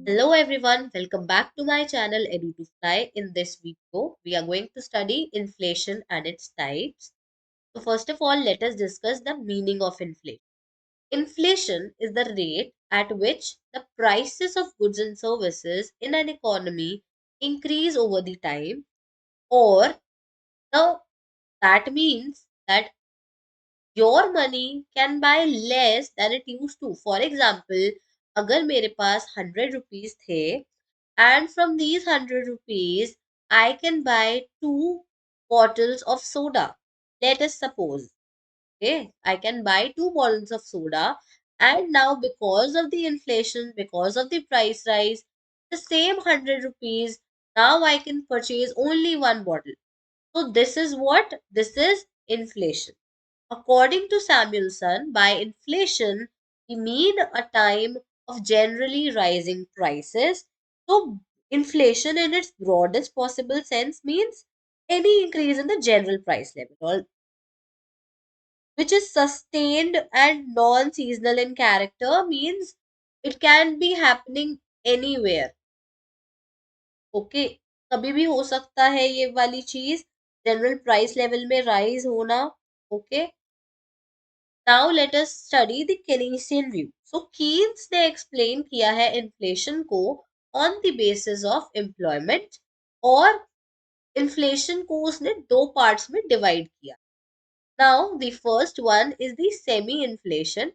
Hello everyone, welcome back to my channel Edu2Fly. In this video, we are going to study inflation and its types. So first of all, let us discuss the meaning of inflation. Inflation is the rate at which the prices of goods and services in an economy increase over the time, or the that means that your money can buy less than it used to. For example, अगर मेरे पास 100 rupees थे and from these 100 rupees I can buy 2 bottles of soda. Let us suppose, okay, I can buy 2 bottles of soda, and now because of the inflation, because of the price rise, the same 100 rupees, now I can purchase only 1 bottle. So this is what? This is inflation. According to Samuelson, by inflation, we mean a time of generally rising prices. So, inflation in its broadest possible sense means any increase in the general price level, which is sustained and non seasonal in character, means it can be happening anywhere. Okay, कभी भी हो सकता है ये वाली चीज, general price level में rise होना. Okay, Now let us study the Keynesian view. So Keynes ने explain किया है inflation को on the basis of employment, और inflation को उसने दो parts में divide किया. Now the first one is the semi inflation,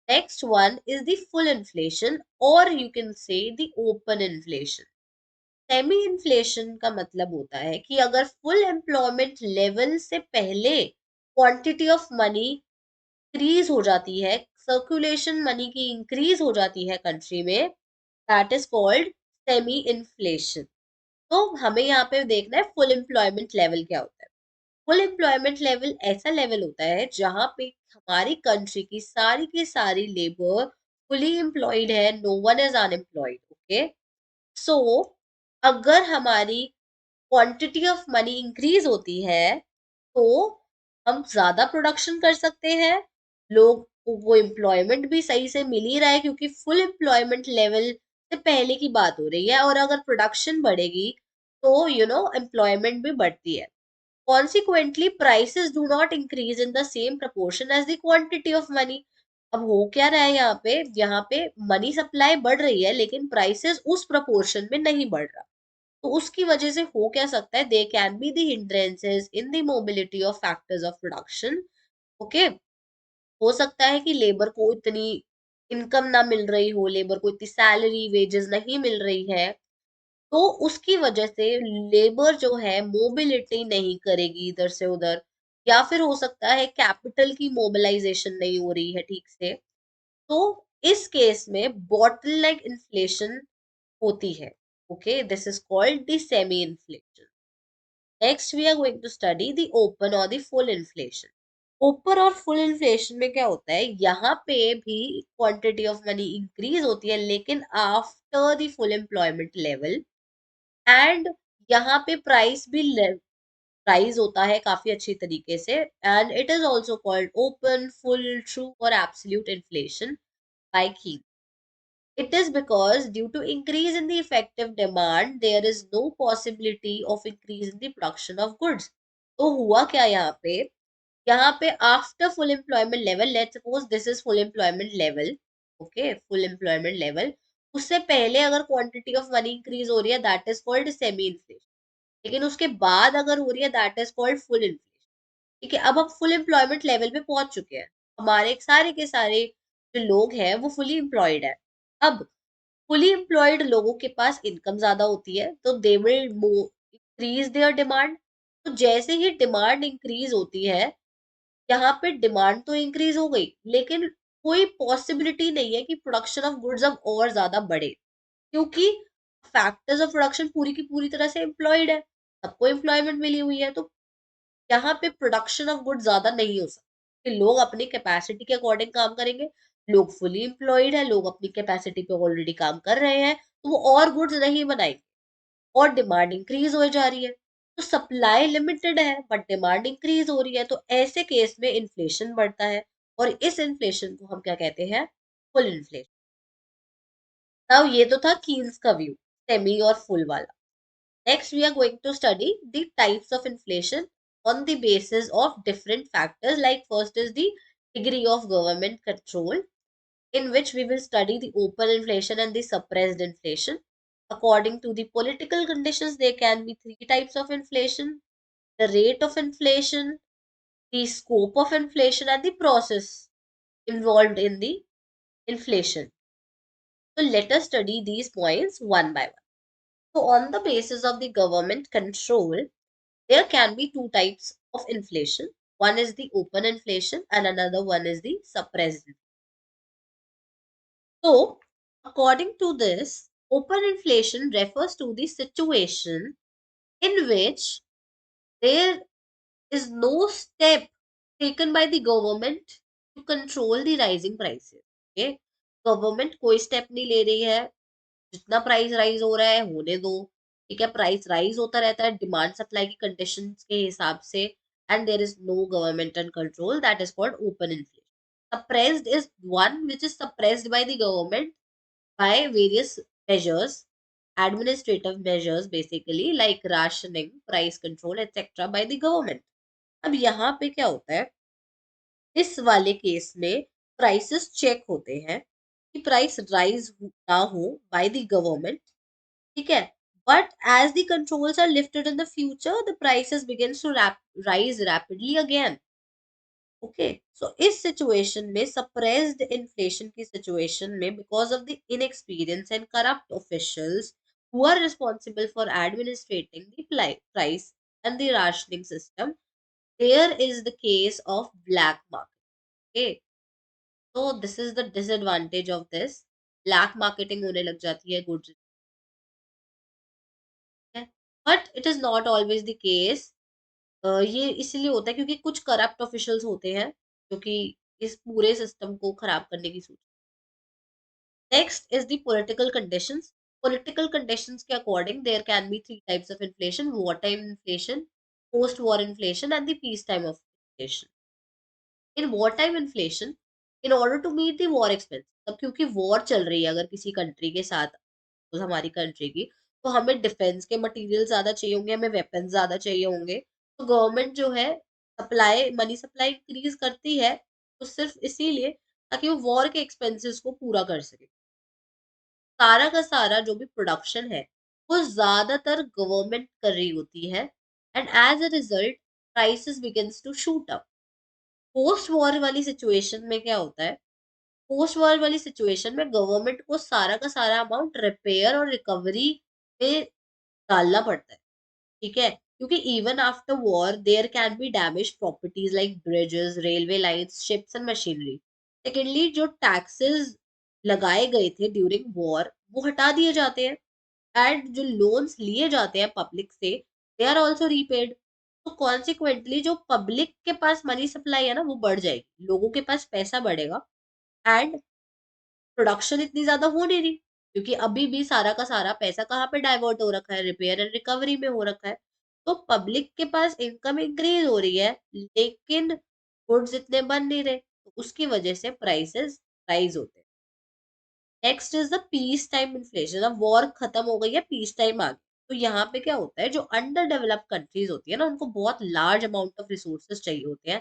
next one is the full inflation, or you can say the open inflation. Semi inflation का मतलब होता है कि अगर फुल एम्प्लॉयमेंट लेवल से पहले क्वांटिटी ऑफ मनी इंक्रीज हो जाती है, सर्कुलेशन मनी की इंक्रीज हो जाती है कंट्री में, that is called semi inflation. तो हमें यहाँ पे देखना है फुल एम्प्लॉयमेंट लेवल क्या होता है. फुल एम्प्लॉयमेंट लेवल ऐसा लेवल होता है जहां पे हमारी कंट्री की सारी लेबर फुली एम्प्लॉयड है, no one is unemployed. Okay, so अगर हमारी क्वांटिटी ऑफ मनी इंक्रीज होती है तो हम ज्यादा प्रोडक्शन कर सकते हैं, लोग को एम्प्लॉयमेंट भी सही से मिल ही रहा है क्योंकि फुल एम्प्लॉयमेंट लेवल से पहले की बात हो रही है, और अगर प्रोडक्शन बढ़ेगी तो एम्प्लॉयमेंट भी बढ़ती है. Consequently prices do not increase in the same proportion as the quantity of money. अब हो क्या रहा है यहाँ पे मनी सप्लाई बढ़ रही है लेकिन प्राइसेस उस प्रपोर्शन में नहीं बढ़ रहा. तो उसकी वजह से हो क्या सकता है, they can be the hindrances in the mobility of factors of production. Okay, हो सकता है कि लेबर को इतनी इनकम ना मिल रही हो, लेबर को इतनी सैलरी वेजेस नहीं मिल रही है, तो उसकी वजह से लेबर जो है मोबिलिटी नहीं करेगी इधर से उधर, या फिर हो सकता है कैपिटल की मोबिलाइजेशन नहीं हो रही है ठीक से. तो इस केस में बॉटलनेक इन्फ्लेशन होती है. Okay, this is called the semi inflation. Next we are going to study the open और द फुल इन्फ्लेशन. ओपन और फुल इन्फ्लेशन में क्या होता है, यहाँ पे भी क्वांटिटी ऑफ मनी इंक्रीज होती है लेकिन after the full employment level, and यहाँ पे प्राइस भी राइज होता है काफी अच्छी तरीके से, and it is also called open, full, true और एब्सोल्यूट इन्फ्लेशन बाय की. It is because due to increase in the effective demand, there is no possibility of increase in the production of goods. तो हुआ क्या यहाँ पे after full employment level, let's suppose this is full employment level. Okay, full employment level, उससे पहले अगर quantity of money increase हो रही है that is called semi inflation, लेकिन उसके बाद अगर हो रही है that is called full inflation. ठीक है, अब हम फुल एम्प्लॉयमेंट लेवल पे पहुंच चुके हैं, हमारे सारे के सारे जो लोग हैं वो फुली एम्प्लॉयड है. अब फुली एम्प्लॉयड लोगों के पास इनकम ज्यादा होती है तो they will increase their demand. तो जैसे ही डिमांड इंक्रीज होती है, यहाँ पे डिमांड तो इंक्रीज हो गई लेकिन कोई पॉसिबिलिटी नहीं है कि प्रोडक्शन ऑफ गुड्स अब और ज्यादा बढ़े, क्योंकि फैक्टर्स ऑफ प्रोडक्शन पूरी की पूरी तरह से एम्प्लॉयड है, सबको एम्प्लॉयमेंट मिली हुई है. तो यहाँ पे प्रोडक्शन ऑफ गुड्स ज्यादा नहीं हो सकती, लोग अपनी कैपेसिटी के अकॉर्डिंग काम करेंगे. लोग फुली एम्प्लॉयड है, लोग अपनी कैपेसिटी पे ऑलरेडी काम कर रहे हैं, तो वो और गुड्स नहीं बनाएंगे, और डिमांड इंक्रीज हो जा रही है. तो सप्लाई लिमिटेड है बट डिमांड इंक्रीज हो रही है, तो ऐसे केस में इन्फ्लेशन बढ़ता है, और इस इन्फ्लेशन को हम क्या कहते हैं, फुल इन्फ्लेशन. नाउ ये तो था कीन्स का व्यू, सेमी और फुल वाला। Next we are going to study the types of inflation on the basis of different factors. Like first is the degree of government control, in which we will study the open inflation and the suppressed inflation. According to the political conditions, there can be three types of inflation: the rate of inflation, the scope of inflation, and the process involved in the inflation. So let us study these points one by one. So on the basis of the government control, there can be two types of inflation. One is the open inflation and another one is the suppressed. So, according to this, open inflation refers to the situation in which there is no step taken by the government to control the rising prices. Okay? Government कोई step नहीं ले रही है, जितना price rise हो रहा है होने दो। ठीक है, प्राइस राइज होता रहता है डिमांड सप्लाई की कंडीशंस के हिसाब से, and there is no government and control, that is called open inflation. Suppressed is one which is suppressed by the government by various measures, administrative measures basically, like rationing, price control, etc. by the government. अब यहाँ पे क्या होता है, इस वाले case में prices check होते हैं कि प्राइस राइज ना हो बाय द गवर्नमेंट। ठीक है, but as the controls are lifted in the future, the prices begins to rise rapidly again. Okay, so इस सिचुएशन में, सप्रेस्ड इन्फ्लेशन की सिचुएशन में, because of the inexperience and corrupt officials who are responsible for administrating the price and the rationing system, there is the case of black market. Okay, so this is the disadvantage of this, black marketing होने लग जाती है goods, but it is not always the case. ये इसलिए होता है क्योंकि कुछ करप्ट ऑफिशियल्स होते हैं जो कि इस पूरे सिस्टम को खराब करने की सोच। Next is the political conditions. Political conditions के according there can be three types of inflation: war time inflation, post war inflation and the peace time of inflation. In war time inflation, in order to meet the war expense, तब क्योंकि war चल रही है अगर किसी country के साथ, तो हमारी कंट्री की, तो हमें डिफेंस के मटेरियल ज्यादा चाहिए होंगे, हमें वेपन ज्यादा चाहिए होंगे। तो गवर्नमेंट जो है सप्लाई, मनी सप्लाई इंक्रीज करती है, तो सिर्फ इसीलिए ताकि वो वॉर के एक्सपेंसेस को पूरा कर सके। सारा का सारा जो भी प्रोडक्शन है वो ज्यादातर गवर्नमेंट कर रही होती है, and as a result prices begins to shoot up. Post war वाली सिचुएशन में क्या होता है, पोस्ट वॉर वाली सिचुएशन में गवर्नमेंट को सारा का सारा अमाउंट रिपेयर और रिकवरी में डालना पड़ता है। ठीक है, क्योंकि even after war there can be damage properties like bridges, railway lines, ships and machinery. Secondly, जो टैक्सेस लगाए गए थे ड्यूरिंग वॉर वो हटा दिए जाते हैं, एंड जो लोन्स लिए जाते हैं पब्लिक से, दे आर ऑल्सो रीपेड। तो कॉन्सिक्वेंटली जो पब्लिक के पास मनी सप्लाई है ना वो बढ़ जाएगी, लोगों के पास पैसा बढ़ेगा, एंड प्रोडक्शन इतनी ज्यादा हो नहीं रही, क्योंकि अभी भी सारा का सारा पैसा कहाँ पे डाइवर्ट हो रखा है, रिपेयर एंड रिकवरी में हो रखा है। तो पब्लिक के पास इनकम इंक्रीज हो रही है, लेकिन गुड्स इतने बन नहीं रहे, तो उसकी वजह से प्राइसेस राइज होते हैं। Next is the peace time inflation. अब वॉर खत्म हो गई है, पीस टाइम आ गया, तो यहाँ पे क्या होता है, जो अंडर डेवलप्ड कंट्रीज होती है ना, उनको बहुत लार्ज अमाउंट ऑफ रिसोर्सेज चाहिए होते हैं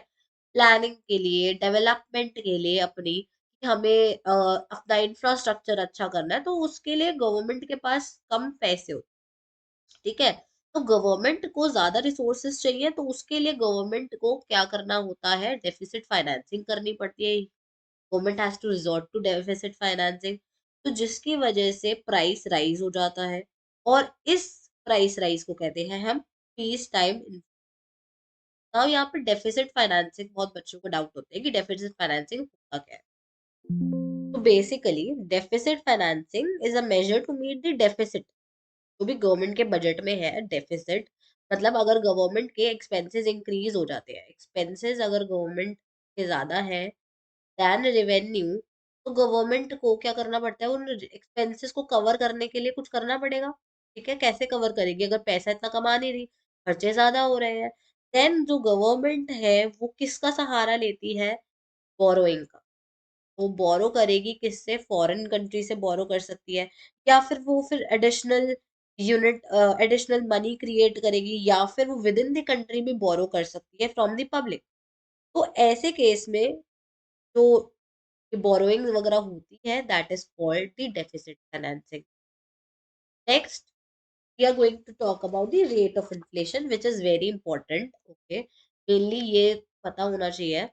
प्लानिंग के लिए, डेवलपमेंट के लिए अपनी, कि हमें अपना इंफ्रास्ट्रक्चर अच्छा करना है, तो उसके लिए गवर्नमेंट के पास कम पैसे होते हैं। ठीक है, तो गवर्नमेंट को ज्यादा रिसोर्सेज चाहिए, तो उसके लिए गवर्नमेंट को क्या करना होता है, डेफिसिट फाइनेंसिंग करनी पड़ती है। Government has to resort to deficit financing, तो जिसकी वजह से प्राइस राइज हो जाता है, और इस प्राइस राइज को कहते हैं हम पीस टाइम। नाउ यहाँ पे डेफिसिट फाइनेंसिंग, बहुत बच्चों को डाउट होता है कि डेफिसिट फाइनेंसिंग होता क्या है। तो basically deficit financing is a major to meet the deficit, जो भी गवर्नमेंट के बजट में है। डेफिसिट मतलब अगर गवर्नमेंट के एक्सपेंसेस इंक्रीज हो जाते हैं, एक्सपेंसेस अगर गवर्नमेंट के ज्यादा है दैन रेवेन्यू, तो गवर्नमेंट को क्या करना पड़ता है, उन एक्सपेंसेस को कवर करने के लिए कुछ करना पड़ेगा। ठीक है, कैसे कवर करेगी अगर पैसा इतना कमा नहीं रही, खर्चे ज्यादा हो रहे हैं। देन जो गवर्नमेंट है वो किसका सहारा लेती है, बोरोइंग का। तो बोरो करेगी किससे? फॉरेन कंट्री से बोरो कर सकती है, या फिर वो फिर एडिशनल मनी क्रिएट करेगी, या फिर वो विद इन द कंट्री भी बोरो कर सकती है फ्रॉम द पब्लिक। तो ऐसे केस में जो बोरोइंग वगैरह होती है, that is called the deficit financing. Next we are going to talk about the rate of inflation, which is very important. Okay, mainly ये पता होना चाहिए।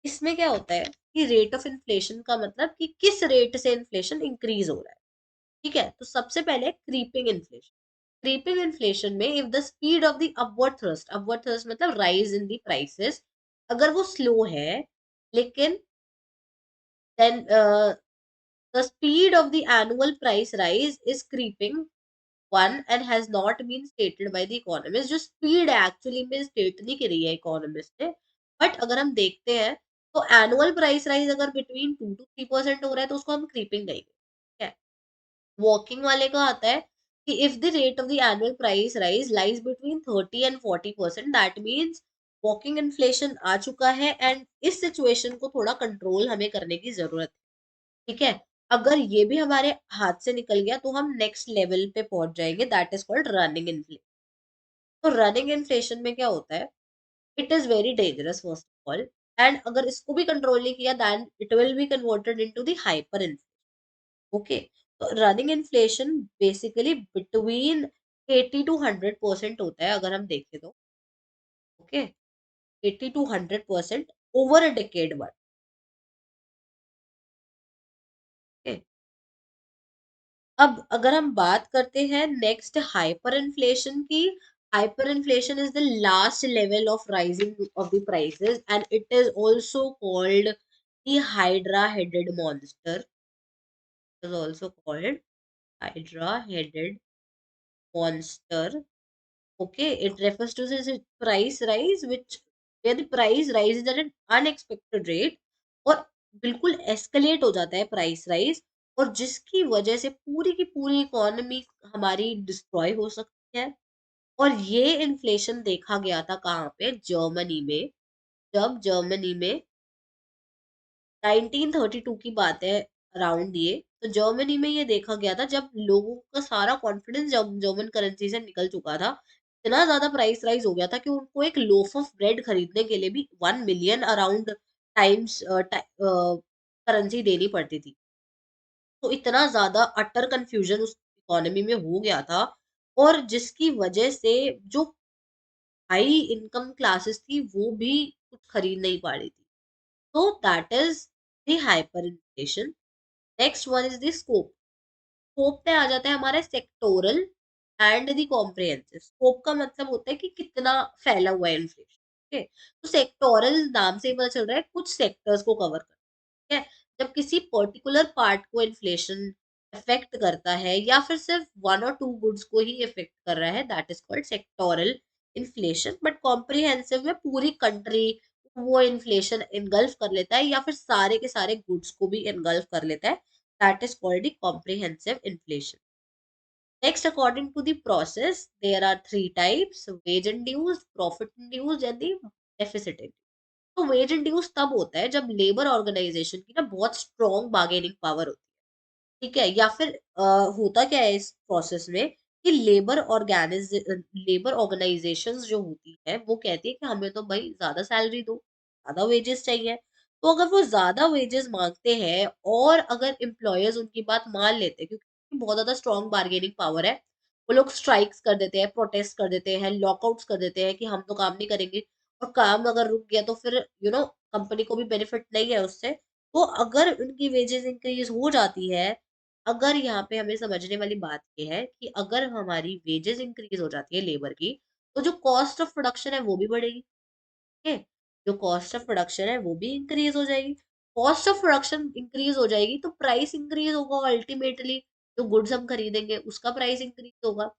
इसमें क्या होता है कि रेट ऑफ इन्फ्लेशन का मतलब कि किस रेट से इन्फ्लेशन इंक्रीज हो रहा है। ठीक है, तो सबसे पहले क्रीपिंग इन्फ्लेशन। क्रीपिंग इन्फ्लेशन में if the speed of the upward thrust मतलब राइज इन द प्राइसेस, अगर वो स्लो है, लेकिन then the speed of the annual price rise is creeping one and has not been stated by the economist। जो speed actually में state नहीं करी है इकोनॉमिस्ट ने, बट अगर हम देखते हैं तो एनुअल प्राइस राइज अगर बिटवीन 2 to 3% हो रहा है तो उसको हम क्रीपिंग कहेंगे। ठीक है, वॉकिंग वाले का आता है कि if the rate of the annual price rise lies between 30 and 40%, that means walking inflation आ चुका है एंड इस सिचुएशन को थोड़ा कंट्रोल हमें करने की जरूरत है। ठीक है, अगर ये भी हमारे हाथ से निकल गया तो हम नेक्स्ट लेवल पे पहुंच जाएंगे, that is called running inflation. तो रनिंग इन्फ्लेशन में क्या होता है? It is very dangerous first of all, and अगर इसको भी कंट्रोल नहीं किया then it will be converted into the hyper inflation. Okay, तो running inflation basically between 80 to 100% होता है अगर हम देखें तो। Okay, 80 to 100% over a decade one. अब अगर हम बात करते हैं नेक्स्ट हाइपर इन्फ्लेशन की, hyper inflation is the last level of rising of the prices and it is also called the hydra headed monster. Is also called hydra headed monster. Okay, it refers to this price rise which where the price rises at an unexpected rate, और बिल्कुल escalate हो जाता है price rise, और जिसकी वजह से पूरी की पूरी इकोनॉमी हमारी डिस्ट्रॉय हो सकती है। और ये इन्फ्लेशन देखा गया था कहाँ पे? जर्मनी में। जब जर्मनी में 1932 की बात है अराउंड ये, तो जर्मनी में ये देखा गया था जब लोगों का सारा कॉन्फिडेंस जर्मन करेंसी से निकल चुका था। इतना ज्यादा प्राइस राइज हो गया था कि उनको एक लोफ ऑफ ब्रेड खरीदने के लिए भी 1 मिलियन अराउंड टाइम्स करेंसी देनी पड़ती थी। तो इतना ज्यादा अटर कंफ्यूजन उस इकोनॉमी में हो गया था, और जिसकी वजह से जो हाई इनकम क्लासेस थी वो भी कुछ खरीद नहीं पा रही थी। So that is the hyperinflation. Next one is the scope. Scope पे आ जाता है हमारा sectoral and the comprehensive. Scope का मतलब होता है कि कितना फैला हुआ है इन्फ्लेशन। ठीक है, तो सेक्टोरल नाम से ही पता चल रहा है कुछ सेक्टर्स को कवर कर। ठीक है, जब किसी पर्टिकुलर पार्ट को इन्फ्लेशन अफेक्ट करता है या फिर सिर्फ वन और टू गुड्स को ही इफेक्ट कर रहा है, that is called sectoral inflation. But comprehensive में पूरी कंट्री वो इन्फ्लेशन इनगल्फ कर लेता है, या फिर सारे के सारे गुड्स को भी इनगल्फ कर लेता है, that is called the comprehensive inflation. Next, according to the process, there are three types: wage induced, profit induced and the deficit induced। तो वेज इंड्यूस तब होता है जब लेबर ऑर्गेनाइजेशन की ना बहुत स्ट्रॉन्ग बार्गेनिंग पावर होती है। ठीक है, या फिर होता क्या है इस प्रोसेस में कि लेबर ऑर्गेनाइजेशंस जो होती है वो कहती है कि हमें तो भाई ज्यादा सैलरी दो, ज्यादा वेजेस चाहिए। तो अगर वो ज्यादा वेजेस मांगते हैं और अगर एम्प्लॉयर्स उनकी बात मान लेते हैं, क्योंकि बहुत ज्यादा स्ट्रॉन्ग बार्गेनिंग पावर है, वो लोग स्ट्राइक्स कर देते हैं, प्रोटेस्ट कर देते हैं, लॉकआउट्स कर देते हैं कि हम तो काम नहीं करेंगे। और काम अगर रुक गया तो फिर कंपनी को भी बेनिफिट नहीं है उससे। तो अगर उनकी वेजेस इंक्रीज हो जाती है, अगर यहाँ पे हमें समझने वाली बात ये है कि अगर हमारी वेजेस इंक्रीज हो जाती है लेबर की, तो जो कॉस्ट ऑफ प्रोडक्शन है वो भी बढ़ेगी। ठीक है, जो कॉस्ट ऑफ प्रोडक्शन है वो भी इंक्रीज हो जाएगी। कॉस्ट ऑफ प्रोडक्शन इंक्रीज हो जाएगी तो प्राइस इंक्रीज होगा, अल्टीमेटली जो गुड्स हम खरीदेंगे उसका प्राइस इंक्रीज होगा।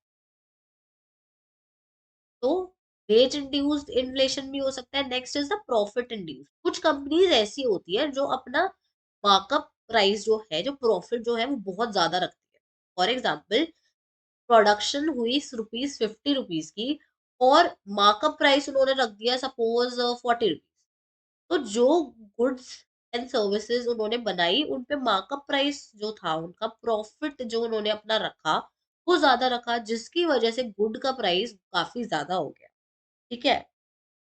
तो वेज इंड्यूस्ड इन्फ्लेशन भी हो सकता है। Next is the profit induced. कुछ कंपनीज ऐसी होती है जो अपना मार्कअप प्राइस जो है, जो प्रॉफिट जो है वो बहुत ज्यादा रखती है। फॉर एग्जाम्पल, प्रोडक्शन हुई ₹50 की और मार्कअप प्राइस उन्होंने रख दिया सपोज ₹40। तो जो गुड्स एंड सर्विसेज उन्होंने बनाई, उन पे मार्कअप प्राइस जो था, उनका प्रॉफिट जो उन्होंने अपना रखा, वो ज़्यादा रखा, जिसकी वजह से गुड का प्राइस काफ़ी ज़्यादा हो गया, ठीक है?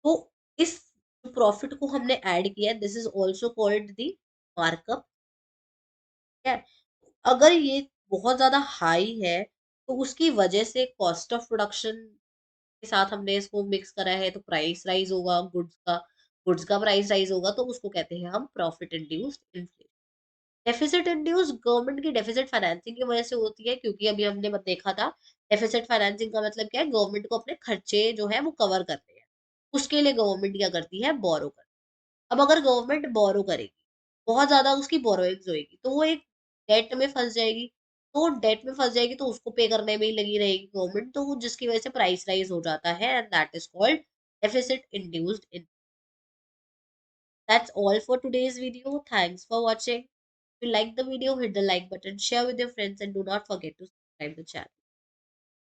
तो इस प्रॉफिट को हमने ऐड किया, this is also called the markup, ठीक है? अगर ये बहुत ज़्यादा हाई है, तो उसकी वजह से कॉस्ट ऑफ प्रोडक्शन के साथ हमने इसको मिक्स करा है, तो प्राइस राइज़ होगा गुड्स का प्राइस राइज़ होगा, तो उसको कहते हैं हम profit induced inflation. Deficit induced government की डेफिसिट फाइनेंसिंग की वजह से होती है, क्योंकि अभी हमने देखा था, डेफिसिट फाइनेंसिंग का मतलब क्या है, गवर्नमेंट को अपने खर्चे जो है वो कवर करने हैं। उसके लिए गवर्नमेंट क्या करती है, बोरो कर। अब अगर गवर्नमेंट बोरो करेगी, बहुत ज्यादा उसकी बोरोइंग्स होएगी, तो वो एक डेट में फंस जाएगी। तो डेट में फंस जाएगी, तो उसको पे करने में ही लगी रहेगी गवर्नमेंट, तो जिसकी वजह से प्राइस राइज हो जाता है, and that is called deficit induced. That's all for today's video. Thanks for watching. If you like the video, hit the like button, share with your friends, and do not forget to subscribe the channel.